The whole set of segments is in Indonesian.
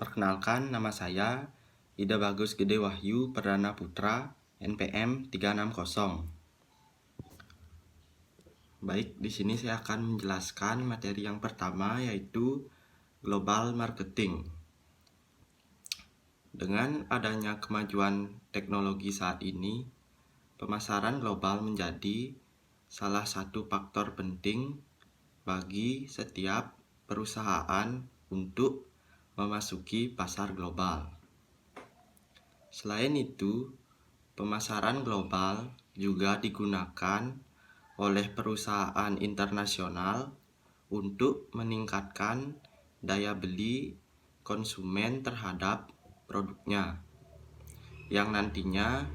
Perkenalkan, nama saya Ida Bagus Gede Wahyu Perdana Putra, NPM 360. Baik, di sini saya akan menjelaskan materi yang pertama, yaitu global marketing. Dengan adanya kemajuan teknologi saat ini, pemasaran global menjadi salah satu faktor penting bagi setiap perusahaan untuk memasuki pasar global. Selain itu, pemasaran global juga digunakan oleh perusahaan internasional untuk meningkatkan daya beli konsumen terhadap produknya, yang nantinya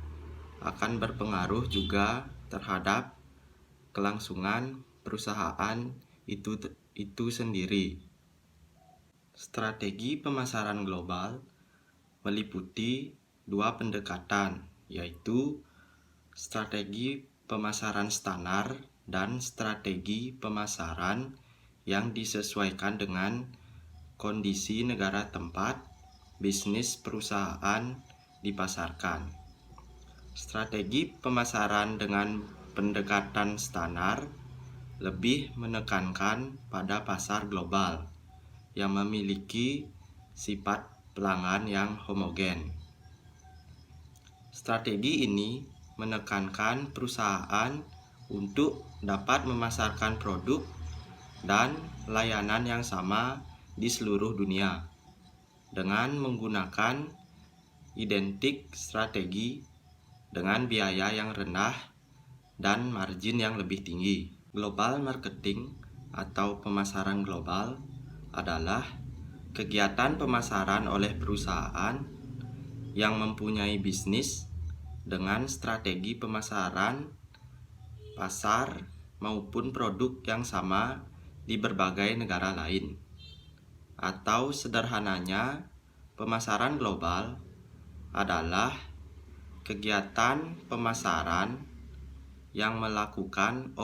akan berpengaruh juga terhadap kelangsungan perusahaan itu sendiri. Strategi pemasaran global meliputi dua pendekatan, yaitu strategi pemasaran standar dan strategi pemasaran yang disesuaikan dengan kondisi negara tempat bisnis perusahaan dipasarkan. Strategi pemasaran dengan pendekatan standar lebih menekankan pada pasar global yang memiliki sifat pelanggan yang homogen. Strategi ini menekankan perusahaan untuk dapat memasarkan produk dan layanan yang sama di seluruh dunia dengan menggunakan identik strategi dengan biaya yang rendah dan margin yang lebih tinggi. Global marketing atau pemasaran global adalah kegiatan pemasaran oleh perusahaan yang mempunyai bisnis dengan strategi pemasaran pasar maupun produk yang sama di berbagai negara lain. Atau sederhananya, pemasaran global adalah kegiatan pemasaran yang melakukan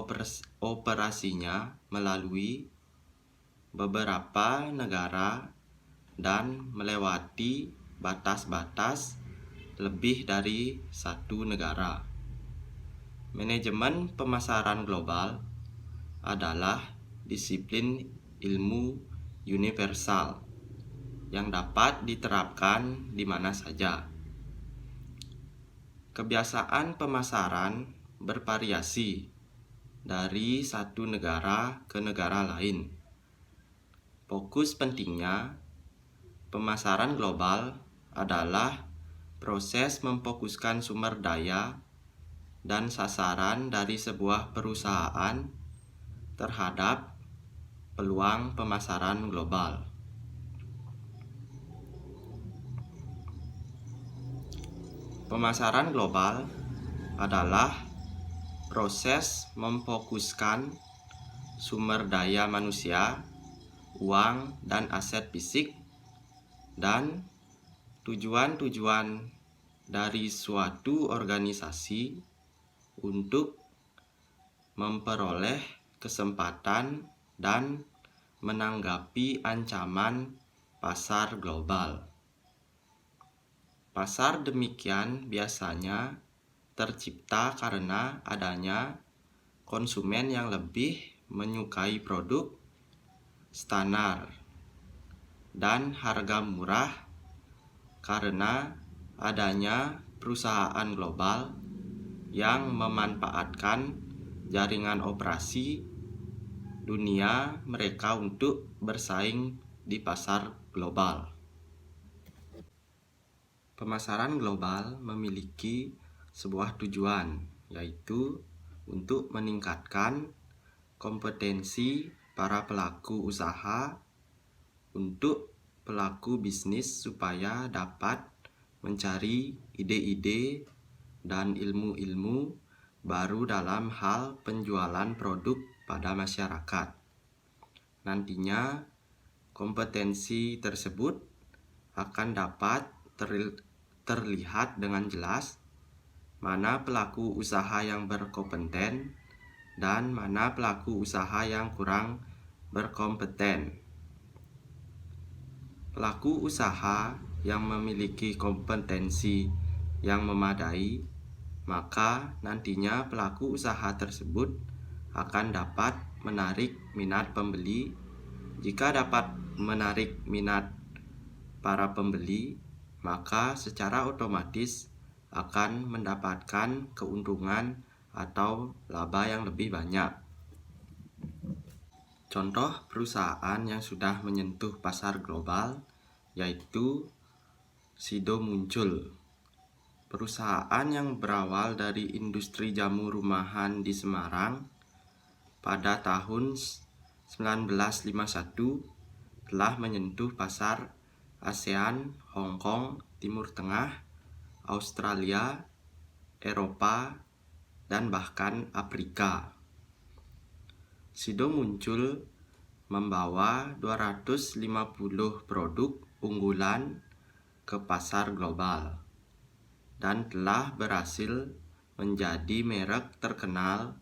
operasinya melalui beberapa negara dan melewati batas-batas lebih dari satu negara. Manajemen pemasaran global adalah disiplin ilmu universal yang dapat diterapkan di mana saja. Kebiasaan pemasaran bervariasi dari satu negara ke negara lain. Fokus pentingnya pemasaran global adalah proses memfokuskan sumber daya dan sasaran dari sebuah perusahaan terhadap peluang pemasaran global. Pemasaran global adalah proses memfokuskan sumber daya manusia, uang, dan aset fisik, dan tujuan-tujuan dari suatu organisasi untuk memperoleh kesempatan dan menanggapi ancaman pasar global. Pasar demikian biasanya tercipta karena adanya konsumen yang lebih menyukai produk standar dan harga murah karena adanya perusahaan global yang memanfaatkan jaringan operasi dunia mereka untuk bersaing di pasar global. Pemasaran global memiliki sebuah tujuan, yaitu untuk meningkatkan kompetensi para pelaku usaha untuk pelaku bisnis supaya dapat mencari ide-ide dan ilmu-ilmu baru dalam hal penjualan produk pada masyarakat. Nantinya kompetensi tersebut akan dapat terlihat dengan jelas mana pelaku usaha yang berkompeten dan mana pelaku usaha yang kurang berkompeten. Pelaku usaha yang memiliki kompetensi yang memadai, maka nantinya pelaku usaha tersebut akan dapat menarik minat pembeli. Jika dapat menarik minat para pembeli, maka secara otomatis akan mendapatkan keuntungan atau laba yang lebih banyak. Contoh perusahaan yang sudah menyentuh pasar global yaitu Sido Muncul. Perusahaan yang berawal dari industri jamu rumahan di Semarang pada tahun 1951 telah menyentuh pasar ASEAN, Hong Kong, Timur Tengah, Australia, Eropa, dan bahkan Afrika. Sido Muncul membawa 250 produk unggulan ke pasar global dan telah berhasil menjadi merek terkenal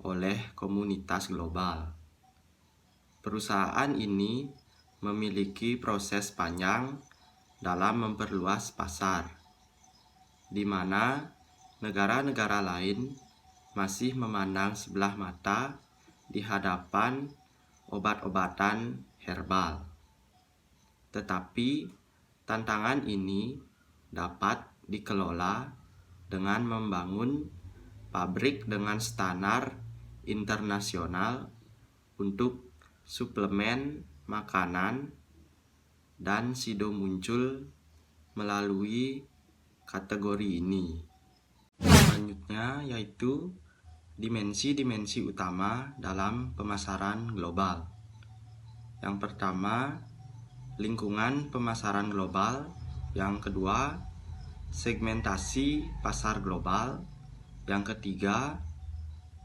oleh komunitas global. Perusahaan ini memiliki proses panjang dalam memperluas pasar, di mana negara-negara lain masih memandang sebelah mata di hadapan obat-obatan herbal. Tetapi tantangan ini dapat dikelola dengan membangun pabrik dengan standar internasional untuk suplemen makanan, dan Sido muncul melalui kategori ini. Selanjutnya yaitu dimensi-dimensi utama dalam pemasaran global. Yang pertama, lingkungan pemasaran global. Yang kedua, segmentasi pasar global. Yang ketiga,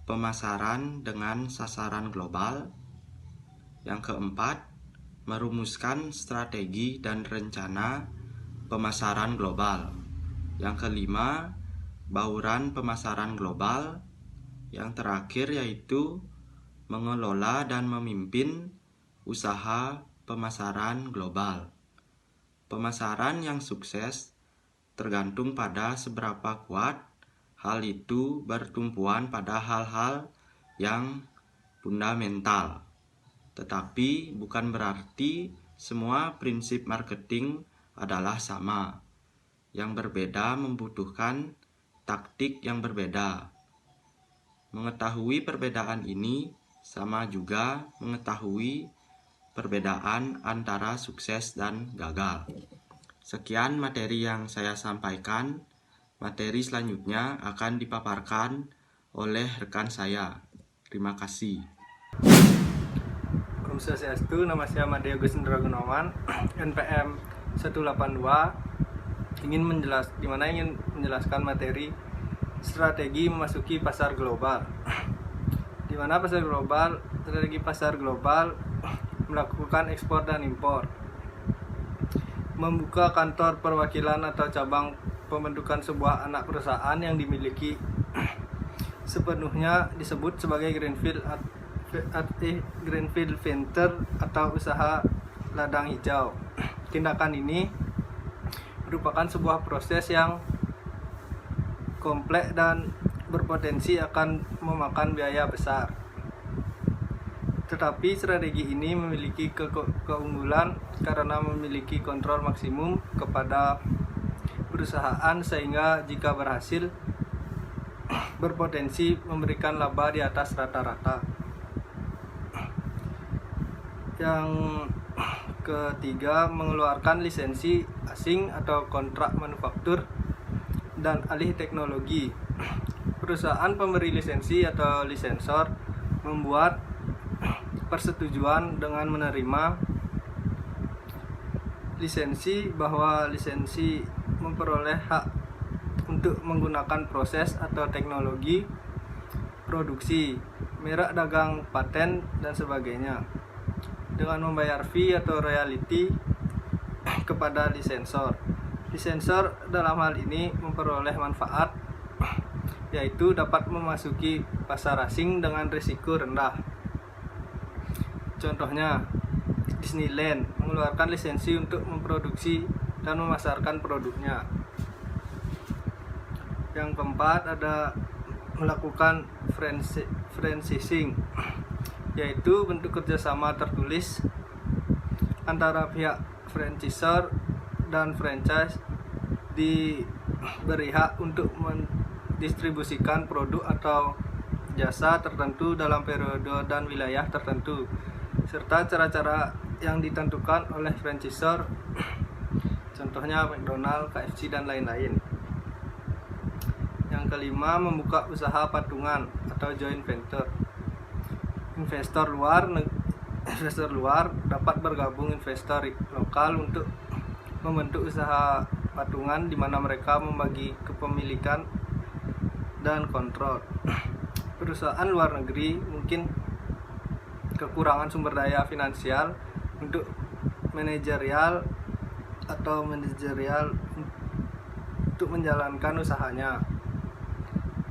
pemasaran dengan sasaran global. Yang keempat, merumuskan strategi dan rencana pemasaran global. Yang kelima, bauran pemasaran global. Yang terakhir yaitu mengelola dan memimpin usaha pemasaran global. Pemasaran yang sukses tergantung pada seberapa kuat hal itu bertumpuan pada hal-hal yang fundamental. Tetapi bukan berarti semua prinsip marketing adalah sama. Yang berbeda membutuhkan taktik yang berbeda. Mengetahui perbedaan ini sama juga mengetahui perbedaan antara sukses dan gagal. Sekian materi yang saya sampaikan. Materi selanjutnya akan dipaparkan oleh rekan saya. Terima kasih. Om Swastiastu, nama saya Madeo Gusendra Gunawan, NPM 182, ingin menjelaskan materi strategi memasuki pasar global. Di mana strategi pasar global melakukan ekspor dan impor, membuka kantor perwakilan atau cabang pembentukan sebuah anak perusahaan yang dimiliki sepenuhnya disebut sebagai greenfield venture atau usaha ladang hijau. Tindakan ini merupakan sebuah proses yang kompleks dan berpotensi akan memakan biaya besar. Tetapi strategi ini memiliki keunggulan karena memiliki kontrol maksimum kepada perusahaan, sehingga jika berhasil berpotensi memberikan laba di atas rata-rata. Yang ketiga, mengeluarkan lisensi asing atau kontrak manufaktur dan alih teknologi. Perusahaan pemberi lisensi atau lisensor membuat persetujuan dengan menerima lisensi bahwa lisensi memperoleh hak untuk menggunakan proses atau teknologi produksi, merek dagang, paten, dan sebagainya, dengan membayar fee atau royalti kepada lisensor. Lisensor dalam hal ini memperoleh manfaat, yaitu dapat memasuki pasar asing dengan risiko rendah. Contohnya, Disneyland mengeluarkan lisensi untuk memproduksi dan memasarkan produknya. Yang keempat ada melakukan franchising, yaitu bentuk kerjasama tertulis antara pihak franchisor dan franchise diberi hak untuk mendistribusikan produk atau jasa tertentu dalam periode dan wilayah tertentu, serta cara-cara yang ditentukan oleh franchisor, contohnya McDonald, KFC, dan lain-lain. Yang kelima, membuka usaha patungan atau joint venture. Investor luar dapat bergabung investor lokal untuk membentuk usaha patungan di mana mereka membagi kepemilikan dan kontrol. Perusahaan luar negeri mungkin kekurangan sumber daya finansial untuk manajerial untuk menjalankan usahanya.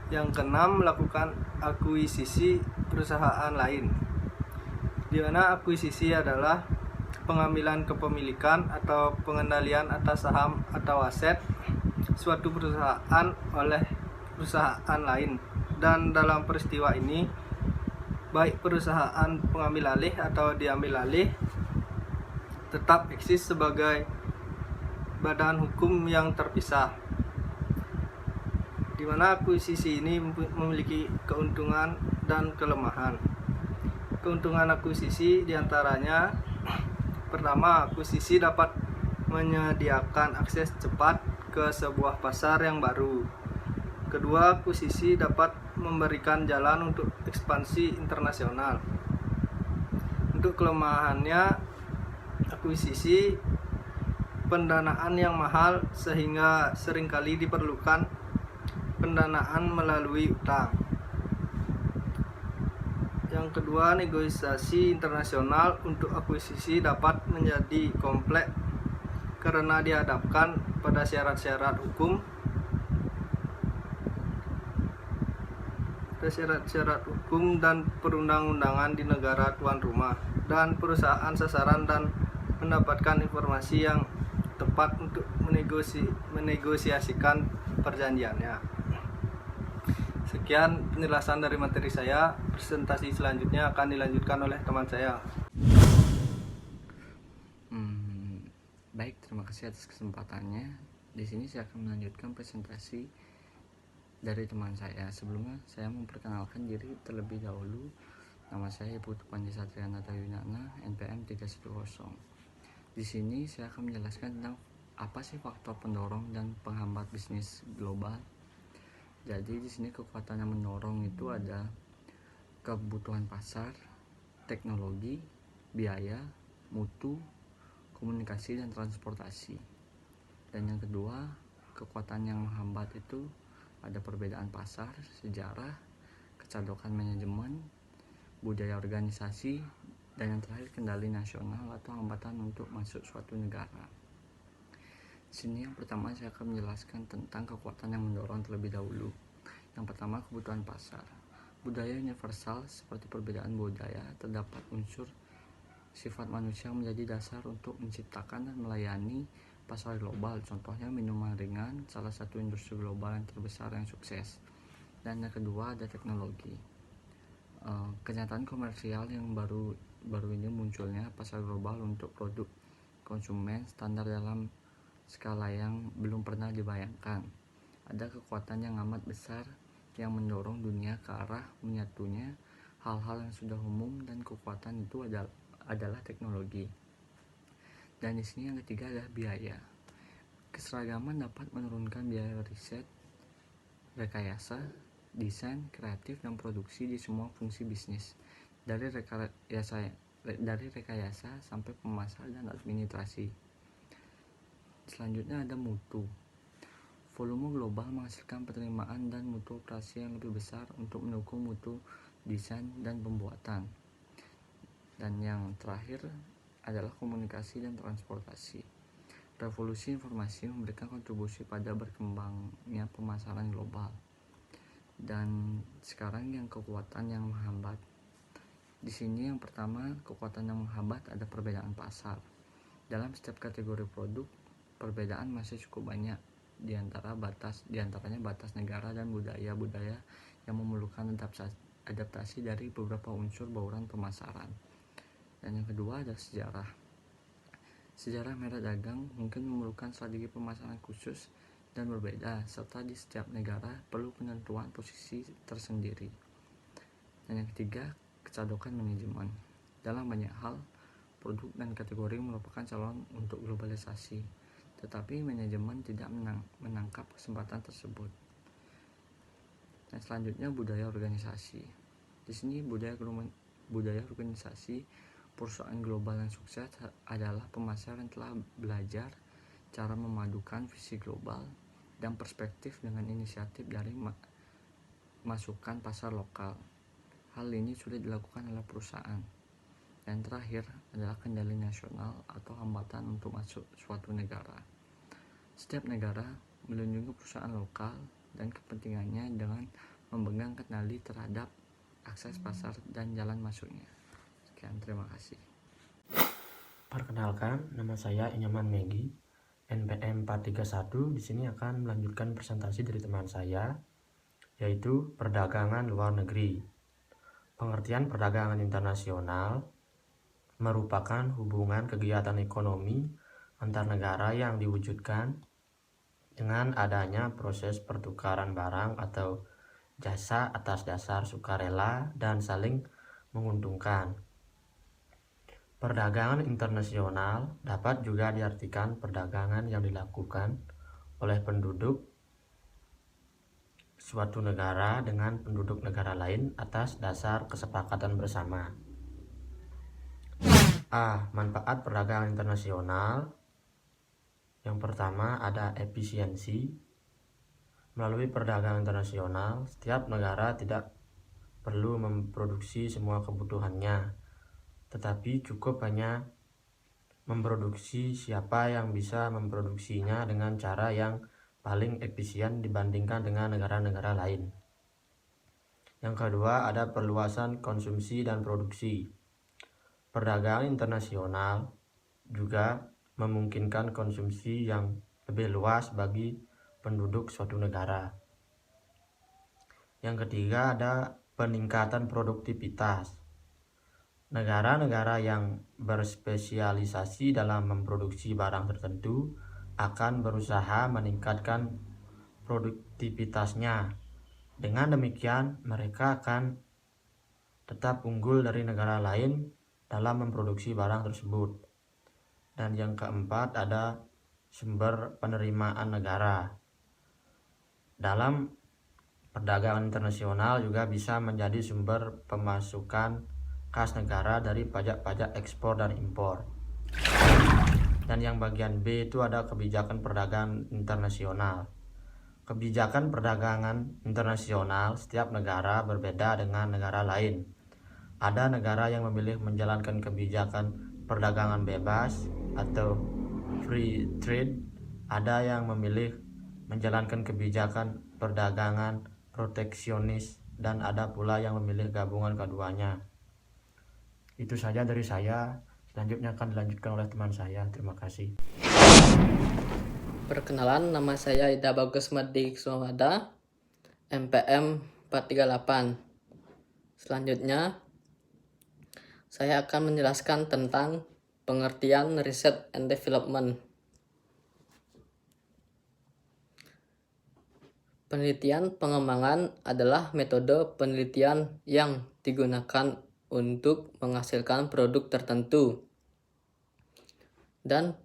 Yang keenam, melakukan akuisisi perusahaan lain, di mana akuisisi adalah pengambilan kepemilikan atau pengendalian atas saham atau aset suatu perusahaan oleh perusahaan lain, dan dalam peristiwa ini baik perusahaan pengambil alih atau diambil alih tetap eksis sebagai badan hukum yang terpisah, di mana akuisisi ini memiliki keuntungan dan kelemahan. Keuntungan akuisisi diantaranya, pertama, akuisisi dapat menyediakan akses cepat ke sebuah pasar yang baru. Kedua, akuisisi dapat memberikan jalan untuk ekspansi internasional. Untuk kelemahannya, akuisisi pendanaan yang mahal sehingga seringkali diperlukan pendanaan melalui utang. Yang kedua, negosiasi internasional untuk akuisisi dapat menjadi kompleks karena dihadapkan pada syarat-syarat hukum dan perundang-undangan di negara tuan rumah, dan perusahaan sasaran dan mendapatkan informasi yang tepat untuk menegosiasikan perjanjiannya. Sekian penjelasan dari materi saya. Presentasi selanjutnya akan dilanjutkan oleh teman saya. Baik, terima kasih atas kesempatannya. Di sini saya akan melanjutkan presentasi dari teman saya. Sebelumnya saya memperkenalkan diri terlebih dahulu. Nama saya Putu Panji Satriana Tayunana, NPM 310. Di sini saya akan menjelaskan tentang apa sih faktor pendorong dan penghambat bisnis global. Jadi di sini kekuatan yang mendorong itu ada kebutuhan pasar, teknologi, biaya, mutu, komunikasi, dan transportasi. Dan yang kedua, kekuatan yang menghambat itu ada perbedaan pasar, sejarah, kecerdasan manajemen, budaya organisasi, dan yang terakhir kendali nasional atau hambatan untuk masuk suatu negara. Sini yang pertama saya akan menjelaskan tentang kekuatan yang mendorong terlebih dahulu. Yang pertama, kebutuhan pasar. Budaya universal seperti perbedaan budaya, terdapat unsur sifat manusia yang menjadi dasar untuk menciptakan dan melayani pasar global. Contohnya minuman ringan, salah satu industri global yang terbesar yang sukses. Dan yang kedua ada teknologi. Kenyataan komersial yang baru ini munculnya pasar global untuk produk konsumen standar dalam skala yang belum pernah dibayangkan. Ada kekuatan yang amat besar yang mendorong dunia ke arah menyatunya hal-hal yang sudah umum, dan kekuatan itu adalah teknologi. Dan di sini yang ketiga adalah biaya. Keseragaman dapat menurunkan biaya riset, rekayasa, desain, kreatif, dan produksi di semua fungsi bisnis, dari rekayasa sampai pemasaran dan administrasi. Selanjutnya ada mutu. Volume global menghasilkan penerimaan dan mutu operasi yang lebih besar untuk mendukung mutu desain dan pembuatan. Dan yang terakhir adalah komunikasi dan transportasi. Revolusi informasi memberikan kontribusi pada berkembangnya pemasaran global. Dan sekarang yang kekuatan yang menghambat. Di sini yang pertama, kekuatan yang menghambat ada perbedaan pasar. Dalam setiap kategori produk, perbedaan masih cukup banyak diantaranya batas negara dan budaya-budaya yang memerlukan adaptasi dari beberapa unsur bauran pemasaran. Dan yang kedua adalah sejarah. Sejarah merek dagang mungkin memerlukan strategi pemasaran khusus dan berbeda, serta di setiap negara perlu penentuan posisi tersendiri. Dan yang ketiga, kecocokan manajemen. Dalam banyak hal, produk dan kategori merupakan calon untuk globalisasi, tetapi manajemen tidak menangkap kesempatan tersebut. Dan selanjutnya, budaya organisasi. Di sini budaya organisasi perusahaan global yang sukses adalah pemasar yang telah belajar cara memadukan visi global dan perspektif dengan inisiatif dari masukan pasar lokal. Hal ini sulit dilakukan oleh perusahaan. Dan terakhir adalah kendali nasional atau hambatan untuk masuk suatu negara. Setiap negara melindungi perusahaan lokal dan kepentingannya dengan memegang kendali terhadap akses pasar dan jalan masuknya. Sekian, terima kasih. Perkenalkan, nama saya Inyaman Megi, NPM 431. Di sini akan melanjutkan presentasi dari teman saya, yaitu perdagangan luar negeri. Pengertian perdagangan internasional merupakan hubungan kegiatan ekonomi antar negara yang diwujudkan dengan adanya proses pertukaran barang atau jasa atas dasar sukarela dan saling menguntungkan. Perdagangan internasional dapat juga diartikan perdagangan yang dilakukan oleh penduduk suatu negara dengan penduduk negara lain atas dasar kesepakatan bersama. Manfaat perdagangan internasional. Yang pertama ada efisiensi. Melalui perdagangan internasional, setiap negara tidak perlu memproduksi semua kebutuhannya, tetapi cukup hanya memproduksi siapa yang bisa memproduksinya dengan cara yang paling efisien dibandingkan dengan negara-negara lain. Yang kedua ada perluasan konsumsi dan produksi. Perdagangan internasional juga memungkinkan konsumsi yang lebih luas bagi penduduk suatu negara. Yang ketiga ada peningkatan produktivitas. Negara-negara yang berspesialisasi dalam memproduksi barang tertentu akan berusaha meningkatkan produktivitasnya. Dengan demikian, mereka akan tetap unggul dari negara lain dalam memproduksi barang tersebut. Dan yang keempat ada sumber penerimaan negara. Dalam perdagangan internasional juga bisa menjadi sumber pemasukan kas negara dari pajak-pajak ekspor dan impor. Dan yang bagian B itu ada kebijakan perdagangan internasional. Kebijakan perdagangan internasional setiap negara berbeda dengan negara lain. Ada negara yang memilih menjalankan kebijakan perdagangan bebas atau free trade. Ada yang memilih menjalankan kebijakan perdagangan proteksionis, dan ada pula yang memilih gabungan keduanya. Itu saja dari saya. Selanjutnya akan dilanjutkan oleh teman saya. Terima kasih. Perkenalan, nama saya Ida Bagus Madi Swamada, MPM 438. Selanjutnya, saya akan menjelaskan tentang pengertian Research and Development. Penelitian pengembangan adalah metode penelitian yang digunakan untuk menghasilkan produk tertentu dan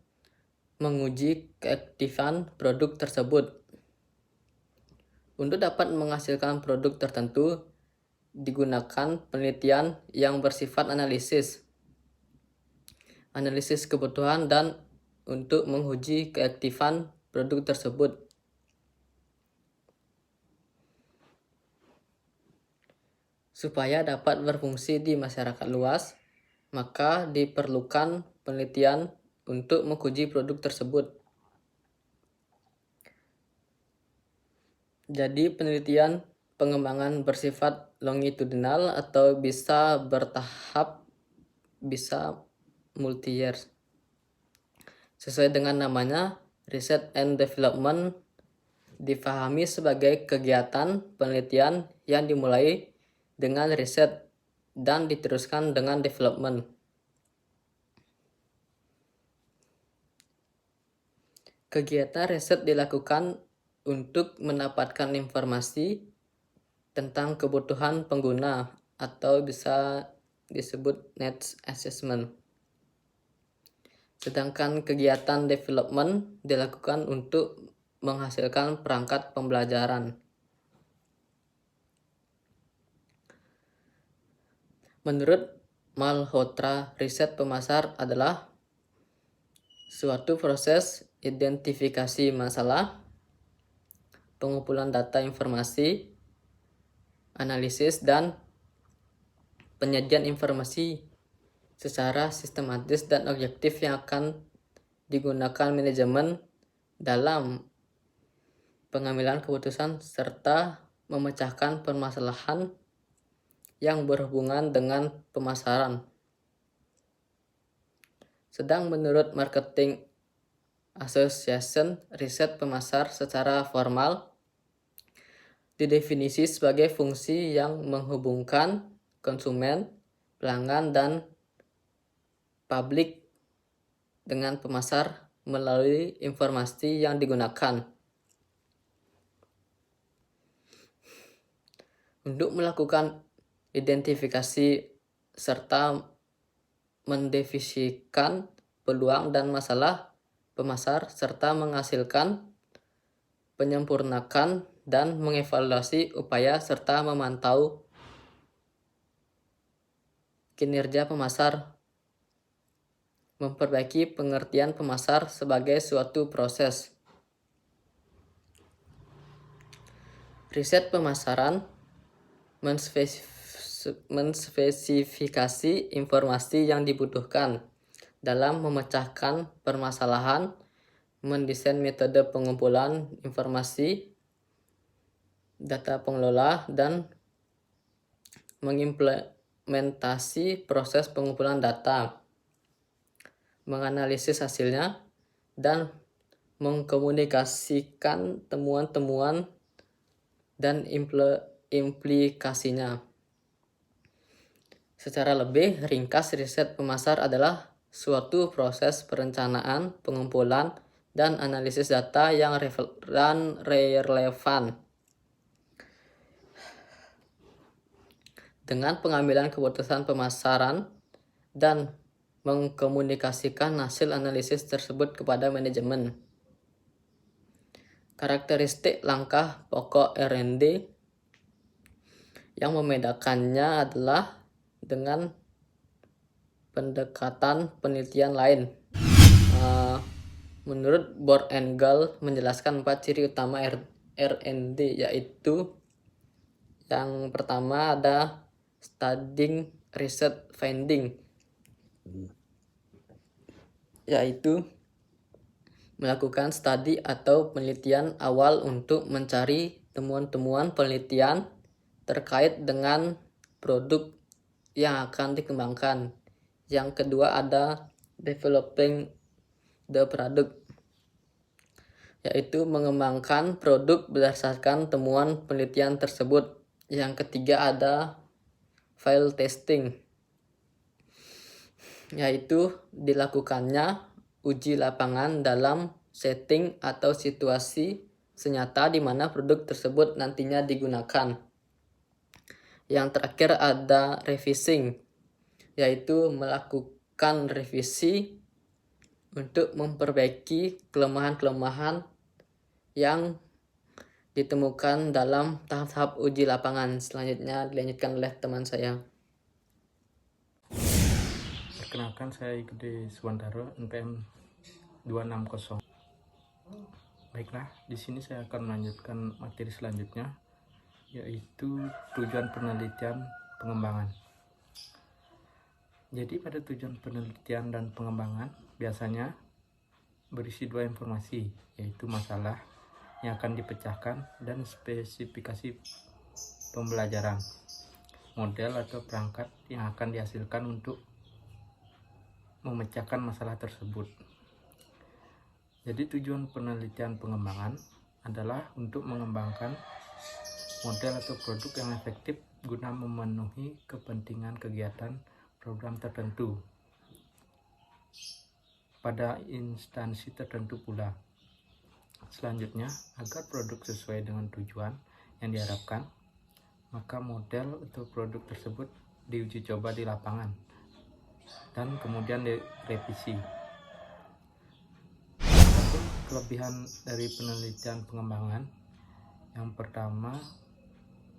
menguji keefektifan produk tersebut. Untuk dapat menghasilkan produk tertentu, digunakan penelitian yang bersifat analisis kebutuhan dan untuk menguji keefektifan produk tersebut. Supaya dapat berfungsi di masyarakat luas, maka diperlukan penelitian untuk menguji produk tersebut. Jadi penelitian pengembangan bersifat longitudinal atau bisa bertahap, bisa multi-year. Sesuai dengan namanya, research and development dipahami sebagai kegiatan penelitian yang dimulai dengan riset dan diteruskan dengan development. Kegiatan riset dilakukan untuk mendapatkan informasi tentang kebutuhan pengguna atau bisa disebut needs assessment. Sedangkan kegiatan development dilakukan untuk menghasilkan perangkat pembelajaran. Menurut Malhotra, riset pemasar adalah suatu proses identifikasi masalah, pengumpulan data informasi, analisis, dan penyajian informasi secara sistematis dan objektif yang akan digunakan manajemen dalam pengambilan keputusan serta memecahkan permasalahan yang berhubungan dengan pemasaran. Sedang menurut Marketing Association, riset pemasar secara formal didefinisi sebagai fungsi yang menghubungkan konsumen, pelanggan, dan publik dengan pemasar melalui informasi yang digunakan. Untuk melakukan identifikasi serta mendefinisikan peluang dan masalah pemasar serta menghasilkan, menyempurnakan, dan mengevaluasi upaya serta memantau kinerja pemasar, memperbaiki pengertian pemasar sebagai suatu proses. Riset pemasaran menspesifikasi informasi yang dibutuhkan dalam memecahkan permasalahan, mendesain metode pengumpulan informasi, data pengelola, dan mengimplementasi proses pengumpulan data, menganalisis hasilnya, dan mengkomunikasikan temuan-temuan dan implikasinya. Secara lebih ringkas, riset pemasar adalah suatu proses perencanaan, pengumpulan, dan analisis data yang relevan dengan pengambilan keputusan pemasaran dan mengkomunikasikan hasil analisis tersebut kepada manajemen. Karakteristik langkah pokok R&D yang membedakannya adalah dengan pendekatan penelitian lain. Menurut Borg and Gall menjelaskan 4 ciri utama R&D, yaitu yang pertama ada studying research finding, yaitu melakukan studi atau penelitian awal untuk mencari temuan-temuan penelitian terkait dengan produk yang akan dikembangkan. Yang kedua ada developing the product, yaitu mengembangkan produk berdasarkan temuan penelitian tersebut. Yang ketiga ada field testing, yaitu dilakukannya uji lapangan dalam setting atau situasi senyata di mana produk tersebut nantinya digunakan. Yang terakhir ada revising, yaitu melakukan revisi untuk memperbaiki kelemahan-kelemahan yang ditemukan dalam tahap-tahap uji lapangan. Selanjutnya dilanjutkan oleh teman saya. Perkenalkan, saya Igede Suwandaro, NPM 260. Baiklah, di sini saya akan melanjutkan materi selanjutnya, yaitu tujuan penelitian pengembangan. Jadi pada tujuan penelitian dan pengembangan biasanya berisi 2 informasi, yaitu masalah yang akan dipecahkan dan spesifikasi pembelajaran. model atau perangkat yang akan dihasilkan untuk memecahkan masalah tersebut. Jadi tujuan penelitian pengembangan adalah untuk mengembangkan model atau produk yang efektif guna memenuhi kepentingan kegiatan program tertentu pada instansi tertentu pula. Selanjutnya, agar produk sesuai dengan tujuan yang diharapkan, maka model atau produk tersebut diuji coba di lapangan dan kemudian direvisi. Kelebihan dari penelitian pengembangan, yang pertama,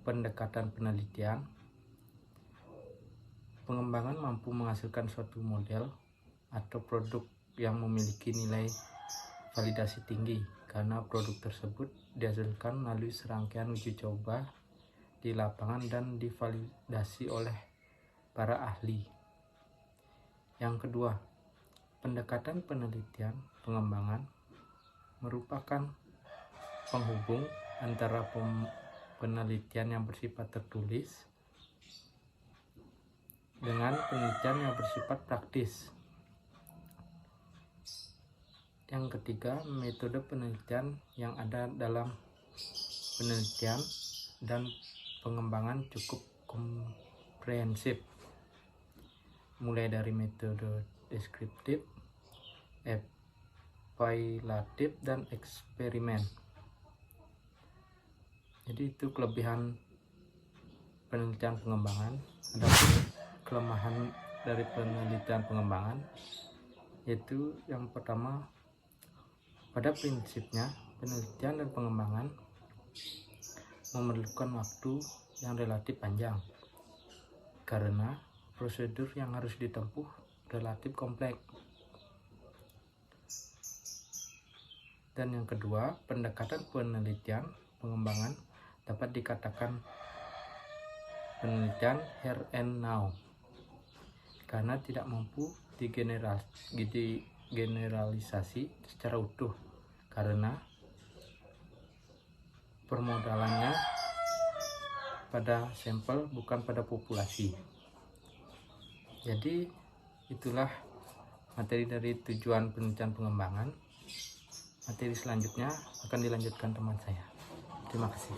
pendekatan penelitian. Pengembangan mampu menghasilkan suatu model atau produk yang memiliki nilai validasi tinggi karena produk tersebut dihasilkan melalui serangkaian uji coba di lapangan dan divalidasi oleh para ahli. Yang kedua, pendekatan penelitian pengembangan merupakan penghubung antara penelitian yang bersifat tertulis dengan penelitian yang bersifat praktis. Yang ketiga, metode penelitian yang ada dalam penelitian dan pengembangan cukup komprehensif, mulai dari metode deskriptif, evaluatif, dan eksperimen. Jadi itu kelebihan penelitian pengembangan. Adapun kelemahan dari penelitian pengembangan yaitu yang pertama, pada prinsipnya penelitian dan pengembangan memerlukan waktu yang relatif panjang karena prosedur yang harus ditempuh relatif kompleks. Dan yang kedua, pendekatan penelitian pengembangan dapat dikatakan penelitian here and now karena tidak mampu digeneralisasi secara utuh karena permodalannya pada sampel bukan pada populasi. Jadi itulah materi dari tujuan penelitian pengembangan. Materi selanjutnya akan dilanjutkan teman saya. Terima kasih.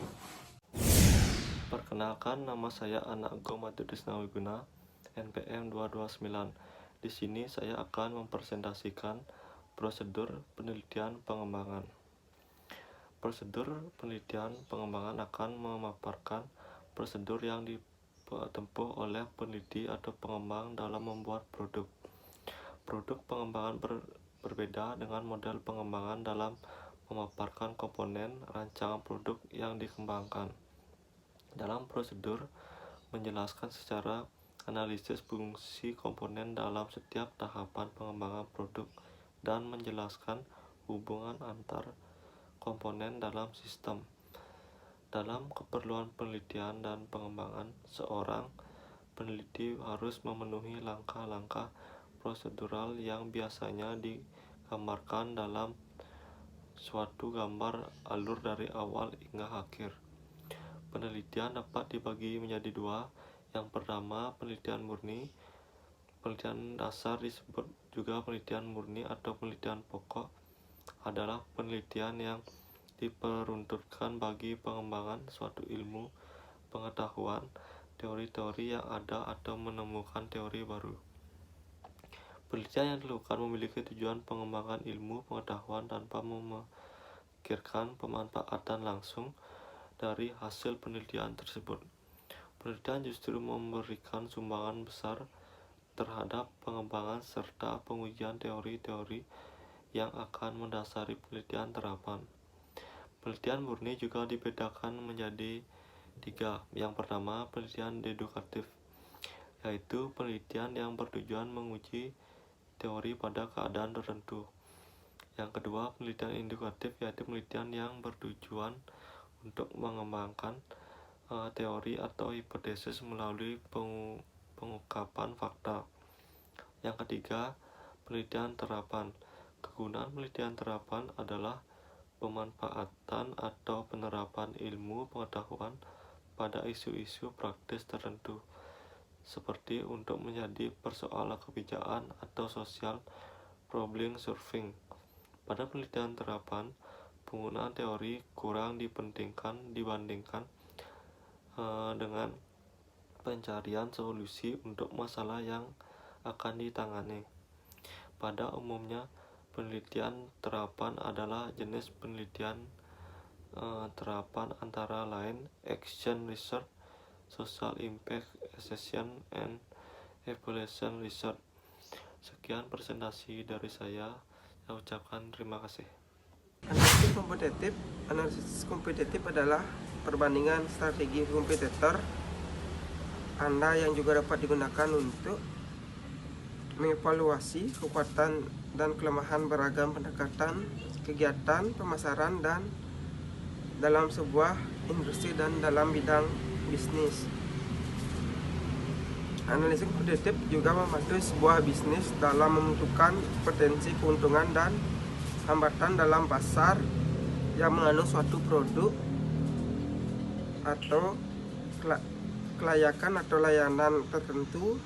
Perkenalkan, nama saya Anakgo Matudisna Wiguna, NPM 229. Di sini saya akan mempresentasikan prosedur penelitian pengembangan. Prosedur penelitian pengembangan akan memaparkan prosedur yang ditempuh oleh peneliti atau pengembang dalam membuat produk. Produk pengembangan berbeda dengan model pengembangan dalam memaparkan komponen rancangan produk yang dikembangkan. Dalam prosedur menjelaskan secara analisis fungsi komponen dalam setiap tahapan pengembangan produk dan menjelaskan hubungan antar komponen dalam sistem. Dalam keperluan penelitian dan pengembangan, seorang peneliti harus memenuhi langkah-langkah prosedural yang biasanya digambarkan dalam suatu gambar alur dari awal hingga akhir. Penelitian dapat dibagi menjadi dua. Yang pertama, penelitian murni. Penelitian dasar disebut juga penelitian murni atau penelitian pokok adalah penelitian yang diperuntukkan bagi pengembangan suatu ilmu, pengetahuan, teori-teori yang ada atau menemukan teori baru. Penelitian yang dilakukan memiliki tujuan pengembangan ilmu pengetahuan tanpa memikirkan pemanfaatan langsung dari hasil penelitian tersebut. Penelitian justru memberikan sumbangan besar terhadap pengembangan serta pengujian teori-teori yang akan mendasari penelitian terapan. Penelitian murni juga dibedakan menjadi 3. Yang pertama, penelitian dedukatif, yaitu penelitian yang bertujuan menguji teori pada keadaan tertentu. Yang kedua, penelitian indukatif, yaitu penelitian yang bertujuan untuk mengembangkan teori atau hipotesis melalui pengungkapan fakta. Yang ketiga, penelitian terapan. Kegunaan penelitian terapan adalah pemanfaatan atau penerapan ilmu pengetahuan pada isu-isu praktis tertentu, seperti untuk menjadi persoalan kebijakan atau sosial problem solving. Pada penelitian terapan, penggunaan teori kurang dipentingkan dibandingkan dengan pencarian solusi untuk masalah yang akan ditangani. Pada umumnya, penelitian terapan adalah jenis penelitian terapan antara lain action research, social impact assessment, and evaluation research. Sekian presentasi dari saya ucapkan terima kasih. Analisis kompetitif adalah perbandingan strategi kompetitor Anda yang juga dapat digunakan untuk mengevaluasi kekuatan dan kelemahan beragam pendekatan, kegiatan, pemasaran, dan dalam sebuah industri dan dalam bidang bisnis. Analisis kompetitif juga membantu sebuah bisnis dalam menentukan potensi keuntungan dan hambatan dalam pasar yang mengandung suatu produk atau kelayakan atau layanan tertentu,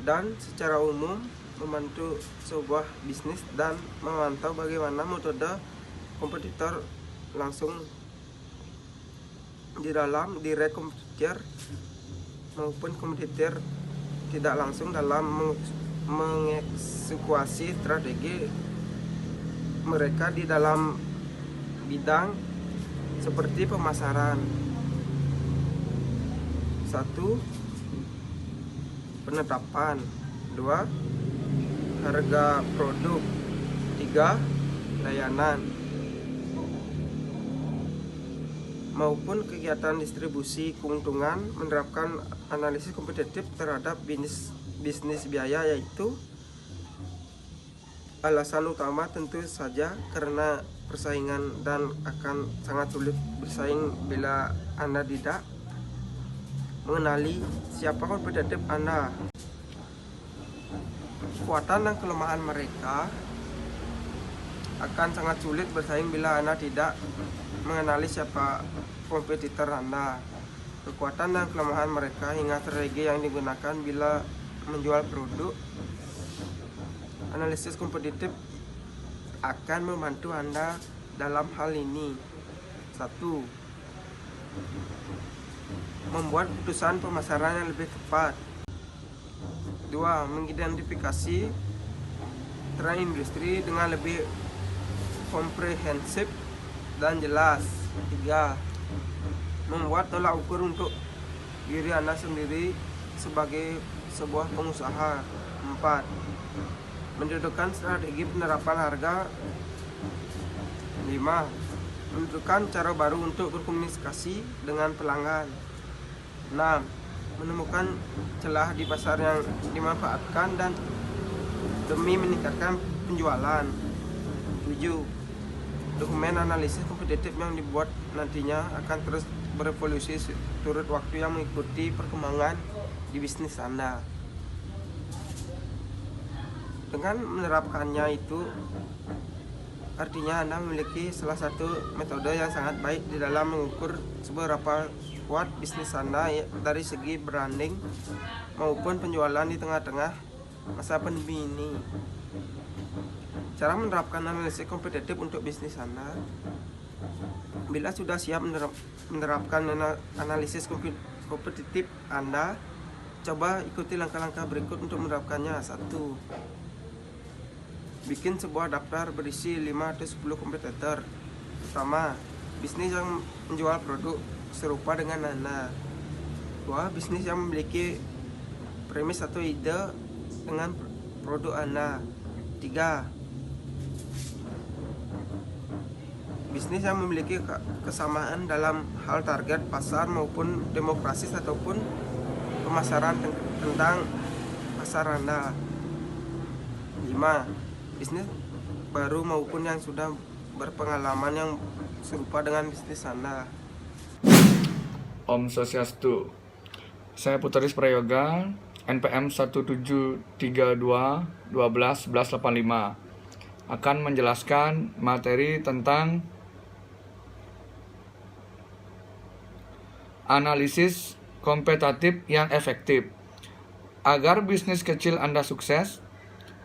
dan secara umum membantu sebuah bisnis dan memantau bagaimana metode kompetitor langsung di dalam direct kompetitor maupun kompetitor tidak langsung dalam mengeksekusi strategi mereka di dalam bidang seperti pemasaran. 1. Penetapan. 2. Harga produk. 3. Layanan maupun kegiatan distribusi keuntungan. Menerapkan analisis kompetitif terhadap bisnis biaya, yaitu alasan utama tentu saja karena persaingan dan akan sangat sulit bersaing bila Anda tidak mengenali siapa kompetitif Anda. Kekuatan dan kelemahan mereka akan sangat sulit bersaing bila Anda tidak mengenali siapa kompetitor Anda. Kekuatan dan kelemahan mereka hingga strategi yang digunakan bila menjual produk. Analisis kompetitif akan membantu Anda dalam hal ini. 1. Membuat keputusan pemasaran yang lebih tepat. 2. Mengidentifikasi tren industri dengan lebih komprehensif dan jelas. 3. Membuat tolak ukur untuk diri Anda sendiri sebagai sebuah pengusaha. 4. Menentukan strategi penerapan harga. 5. Menentukan cara baru untuk berkomunikasi dengan pelanggan. 6. Menemukan celah di pasar yang dimanfaatkan dan demi meningkatkan penjualan. 7. Dokumen analisis kompetitif yang dibuat nantinya akan terus berevolusi turut waktu yang mengikuti perkembangan di bisnis Anda. Dengan menerapkannya itu artinya Anda memiliki salah satu metode yang sangat baik di dalam mengukur seberapa kuat bisnis Anda dari segi branding maupun penjualan di tengah-tengah masa pandemi ini. Cara menerapkan analisis kompetitif untuk bisnis Anda. Bila sudah siap menerapkan analisis kompetitif Anda, coba ikuti langkah-langkah berikut untuk menerapkannya. 1. Bikin sebuah daftar berisi 5 atau 10 kompetitor. Pertama, bisnis yang menjual produk serupa dengan Anda. 2. Bisnis yang memiliki premis atau ide dengan produk Anda. 3. Bisnis yang memiliki kesamaan dalam hal target pasar maupun demografi ataupun pemasaran tentang pasar Anda. 5. Bisnis baru maupun yang sudah berpengalaman yang serupa dengan bisnis Anda. Om Swastiastu. Saya Puteris Prayoga, NPM 1732121185, akan menjelaskan materi tentang analisis kompetitif yang efektif. Agar bisnis kecil Anda sukses,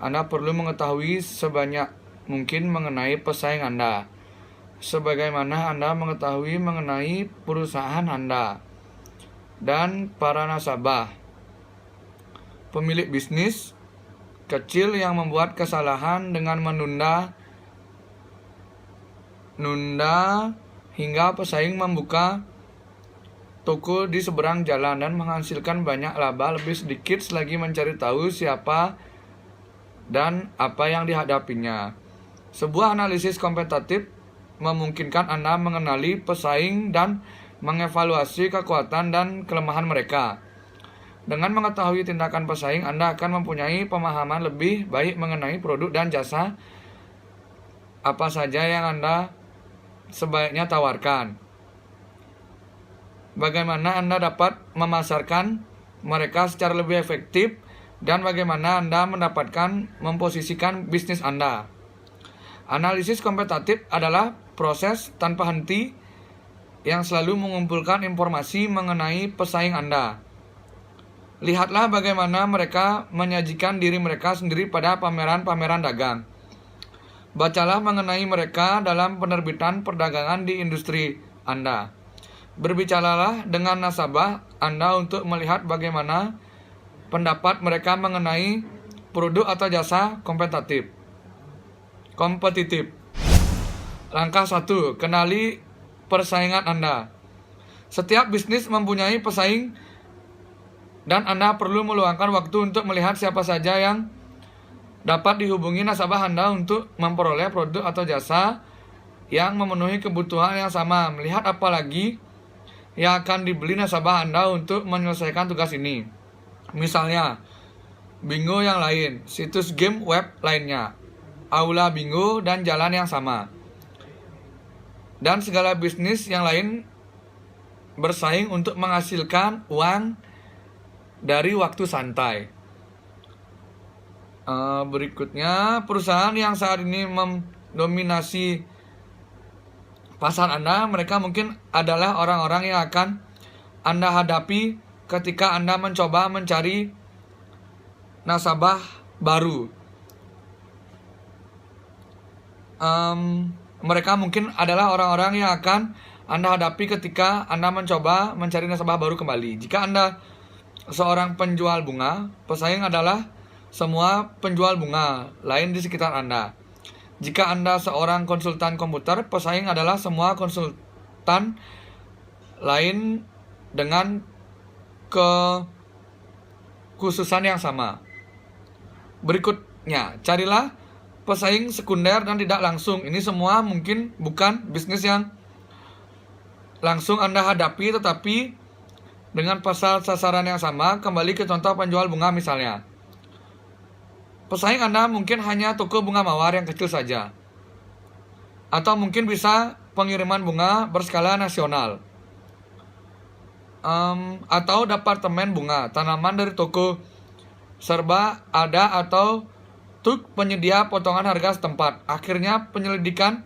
Anda perlu mengetahui sebanyak mungkin mengenai pesaing Anda, sebagaimana Anda mengetahui mengenai perusahaan Anda dan para nasabah. Pemilik bisnis kecil yang membuat kesalahan dengan menunda hingga pesaing membuka toko di seberang jalan dan menghasilkan banyak laba lebih sedikit selagi mencari tahu siapa dan apa yang dihadapinya. Sebuah analisis kompetitif memungkinkan Anda mengenali pesaing dan mengevaluasi kekuatan dan kelemahan mereka. Dengan mengetahui tindakan pesaing, Anda akan mempunyai pemahaman lebih baik mengenai produk dan jasa apa saja yang Anda sebaiknya tawarkan. Bagaimana Anda dapat memasarkan mereka secara lebih efektif dan bagaimana Anda memposisikan bisnis Anda. Analisis kompetitif adalah proses tanpa henti yang selalu mengumpulkan informasi mengenai pesaing Anda. Lihatlah bagaimana mereka menyajikan diri mereka sendiri pada pameran-pameran dagang. Bacalah mengenai mereka dalam penerbitan perdagangan di industri Anda. Berbicaralah dengan nasabah Anda untuk melihat bagaimana pendapat mereka mengenai produk atau jasa kompetitif. Langkah 1. Kenali persaingan Anda. Setiap bisnis mempunyai pesaing dan Anda perlu meluangkan waktu untuk melihat siapa saja yang dapat dihubungi nasabah Anda untuk memperoleh produk atau jasa yang memenuhi kebutuhan yang sama. Melihat apa lagi yang akan dibeli nasabah Anda untuk menyelesaikan tugas ini. Misalnya, bingo yang lain, situs game web lainnya, aula bingo dan jalan yang sama. Dan segala bisnis yang lain bersaing untuk menghasilkan uang dari waktu santai. Berikutnya, perusahaan yang saat ini mendominasi pasar Anda, mereka mungkin adalah orang-orang yang akan Anda hadapi ketika Anda mencoba mencari nasabah baru. Mereka mungkin adalah orang-orang yang akan Anda hadapi ketika Anda mencoba mencari nasabah baru kembali. Jika Anda seorang penjual bunga, pesaing adalah semua penjual bunga lain di sekitar Anda. Jika Anda seorang konsultan komputer, pesaing adalah semua konsultan lain dengan kekhususan yang sama. Berikutnya, carilah pesaing sekunder dan tidak langsung. Ini semua mungkin bukan bisnis yang langsung Anda hadapi, tetapi dengan pasar sasaran yang sama. Kembali ke contoh penjual bunga misalnya. Pesaing Anda mungkin hanya toko bunga mawar yang kecil saja. Atau mungkin bisa pengiriman bunga berskala nasional. Atau departemen bunga, tanaman dari toko serba ada atau tuk penyedia potongan harga setempat. Akhirnya penyelidikan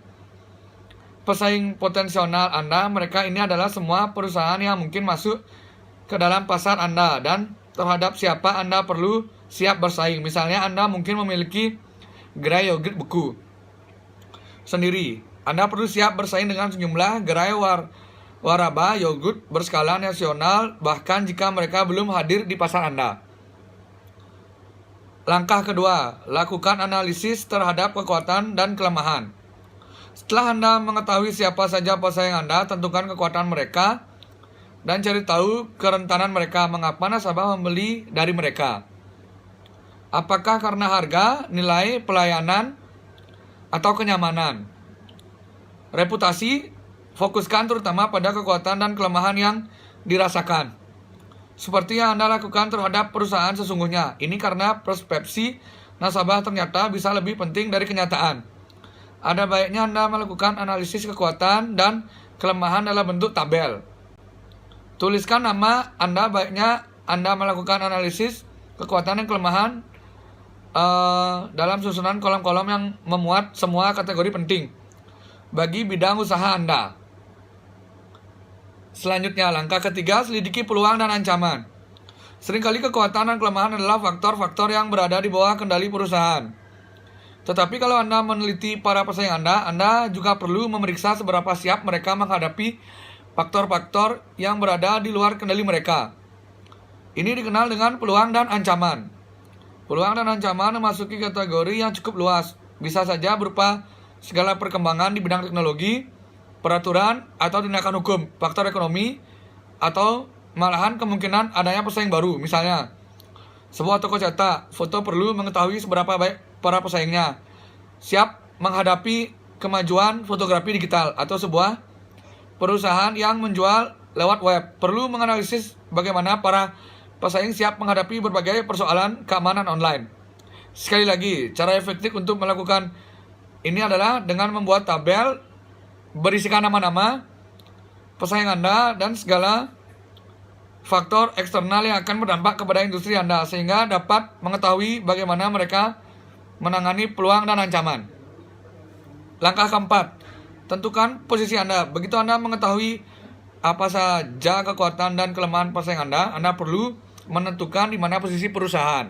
pesaing potensial Anda, mereka ini adalah semua perusahaan yang mungkin masuk ke dalam pasar Anda dan terhadap siapa Anda perlu siap bersaing. Misalnya Anda mungkin memiliki gerai yogurt beku sendiri. Anda perlu siap bersaing dengan sejumlah gerai waraba yogurt berskala nasional, bahkan jika mereka belum hadir di pasar Anda. Langkah kedua, lakukan analisis terhadap kekuatan dan kelemahan. Setelah Anda mengetahui siapa saja pesaing Anda, tentukan kekuatan mereka dan cari tahu kerentanan mereka. Mengapa nasabah membeli dari mereka? Apakah karena harga, nilai, pelayanan, atau kenyamanan? Reputasi, fokuskan terutama pada kekuatan dan kelemahan yang dirasakan. Seperti yang Anda lakukan terhadap perusahaan sesungguhnya. Ini karena persepsi nasabah ternyata bisa lebih penting dari kenyataan. Ada baiknya Anda melakukan analisis kekuatan dan kelemahan dalam bentuk tabel. Tuliskan nama Anda, baiknya Anda melakukan analisis kekuatan dan kelemahan dalam susunan kolom-kolom yang memuat semua kategori penting bagi bidang usaha Anda. Selanjutnya, langkah ketiga, selidiki peluang dan ancaman. Seringkali kekuatan dan kelemahan adalah faktor-faktor yang berada di bawah kendali perusahaan. Tetapi kalau Anda meneliti para pesaing Anda juga perlu memeriksa seberapa siap mereka menghadapi faktor-faktor yang berada di luar kendali mereka. Ini dikenal dengan peluang dan ancaman. Peluang dan ancaman memasuki kategori yang cukup luas. Bisa saja berupa segala perkembangan di bidang teknologi, peraturan, atau tindakan hukum, faktor ekonomi, atau malahan kemungkinan adanya pesaing baru. Misalnya, sebuah toko cetak foto perlu mengetahui seberapa baik para pesaingnya siap menghadapi kemajuan fotografi digital, atau sebuah perusahaan yang menjual lewat web perlu menganalisis bagaimana para pesaing siap menghadapi berbagai persoalan keamanan online. Sekali lagi, cara efektif untuk melakukan ini adalah dengan membuat tabel berisikan nama-nama pesaing Anda dan segala faktor eksternal yang akan berdampak kepada industri Anda, sehingga dapat mengetahui bagaimana mereka menangani peluang dan ancaman. Langkah keempat, tentukan posisi Anda. Begitu Anda mengetahui apa saja kekuatan dan kelemahan pesaing Anda perlu menentukan di mana posisi perusahaan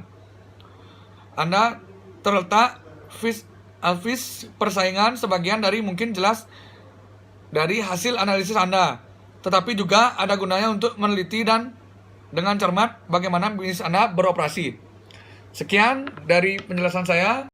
Anda terletak. Persaingan sebagian dari mungkin jelas dari hasil analisis Anda, tetapi juga ada gunanya untuk meneliti dan dengan cermat bagaimana bisnis Anda beroperasi. Sekian dari penjelasan saya.